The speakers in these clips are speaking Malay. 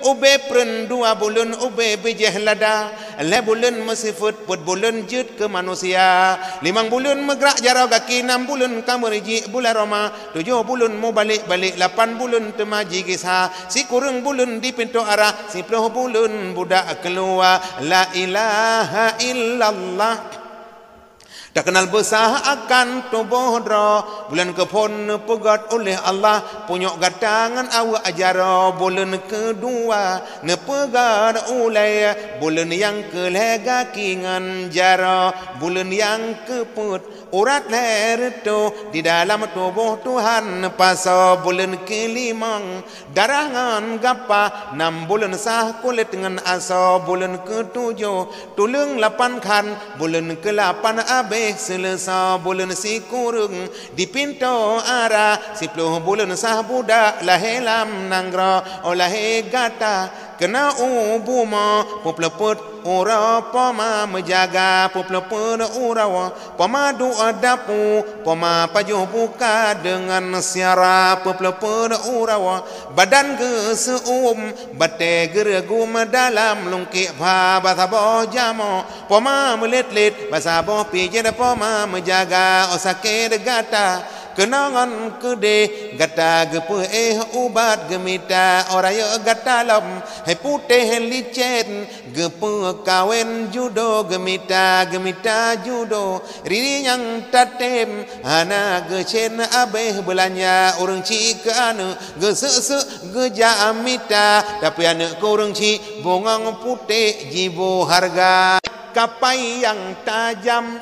ube pren 2 bulan ube bijeh lada, 4 bulan mesifut 4 bulan jut ke manusia, 5 bulan megrak jarau kaki, 6 bulan kameriji bulan Roma, 7 bulan mau balik-balik, 8 bulan temaji kisah, si kurang bulan di pintu arah, 10 bulan budak keluar. La ilaha illallah. Tak kenal besar akan tubuh dra, bulan kepon pegat oleh Allah, punyok gatangan awak ajara, bulan kedua nepegat ulai, bulan yang kelega kingan jara, bulan yang keput urat leher tu di dalam tubuh Tuhan pasal, bulan kelimang darangan gapa, 6 bulan sah kulit dengan asa, bulan ketujuh tulung 8 kan, bulan ke-8 abe selesa, bulan si kurung di pintu arah, 10 bulan sah budak lahelam nangra olahe gata, kena ubuma pupleput ura pama menjaga pupleput ura pama doa dapu pama pajuh buka dengan siara pupleput ura badan ke seum bate geregu dalam lungkik pa basabo jamo pama melit-lit basabo pijen pama menjaga osake degata, kenangan kede gata gepe ubat gemita oraya gata lam hai putih licet gepe kawen judo gemita judo rini yang tatem hana gecen abeh belanja orang ci ke anu gesese geja amita tapi anak ke orang ci bongang putih jibo harga kapai yang tajam.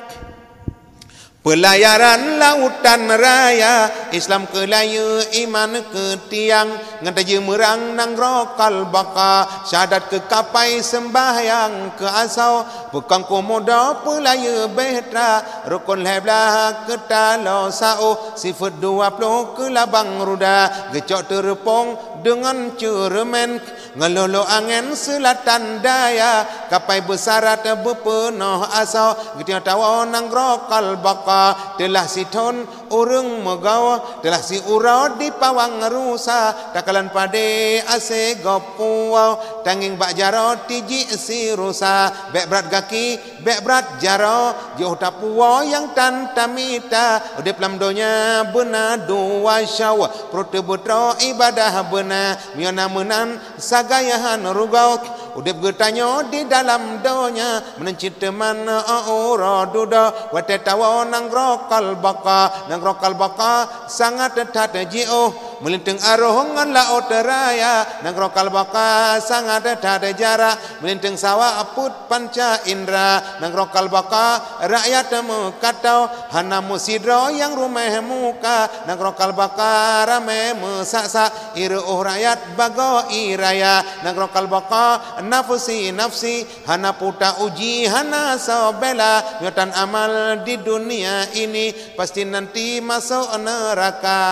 Pelayaran lautan raya, Islam ke laya, iman ke tiang, ngataje merang nang rokal baka, syahadat ke kapai sembahyang ke asau, bukan komoda pelaya behtra, rukun heblah ke talo sao, sifat 20 ke labang ruda, gecok terpong dengan ceremen, ngelolo angin selatan daya, kapai besarat bepenuh asau, getiang tawa nang rokal baka, telah si ton urung megawa, telah si urau di pawang rusa, takalan pade ase gopuau, tanging bak jaro tiji si rusa, bek berat gaki, bek berat jaro, jauh tapuau yang tantamita, udip lamdonya benar 2 syawa, prote betro ibadah benar, miana menan sagayahan rugau, udip gertanyo di dalam donya, menencit teman ora duda, wate tawa nang rokal baka sangat detat jio melintang aroh ngan laut raya nang rokal baka sangat detat jarak melintang sawah aput panca indra nang rokal baka rakyat mekatau hana musidro yang rumah muka nang rokal baka rame mesaksa iruh rakyat bago iraya nang rokal baka nafsi hana puta uji hana sobela nyotan amal di dunia ini pasti nanti masuk neraka.